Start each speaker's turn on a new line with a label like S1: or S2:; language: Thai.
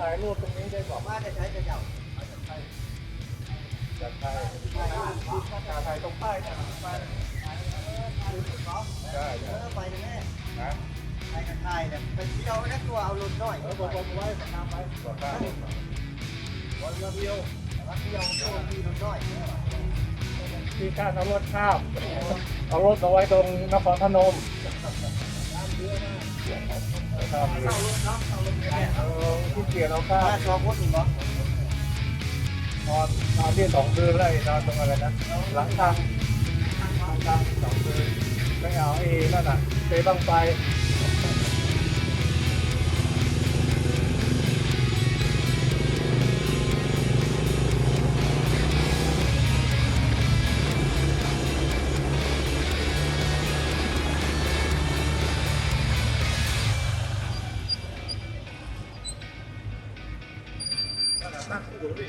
S1: ถ่ายรูปตรงนี้ได้บอก
S2: ว่าจะใช้จะเจ้า
S1: จากไทยถ่ายตรงป้ายนะป้ายได้
S2: ไปนะแม่
S1: นะ
S2: ไปกันไทยเนี่ยไปเที่ยวนักตัวเอารถน้อย
S1: บอกไว้ประนามไว้บอกได้วันเดียว
S2: มาเที่ยวตัวมีรถน้อย
S1: ที่การเอารถข้ามเอารถมาไว้ตรงนครพนมครับ
S2: เข้ารถเนาะเข้ารถเนี่ย
S1: ที่เกียร์เราข้าม
S2: มาชอบรถถูกปะ
S1: นอนที่2 คืนเลยนอนตรงอะไรนะหลังทาง2 คืนไม่เอานั่นน่ะเตะบังไฟนั่งอยู่ดิ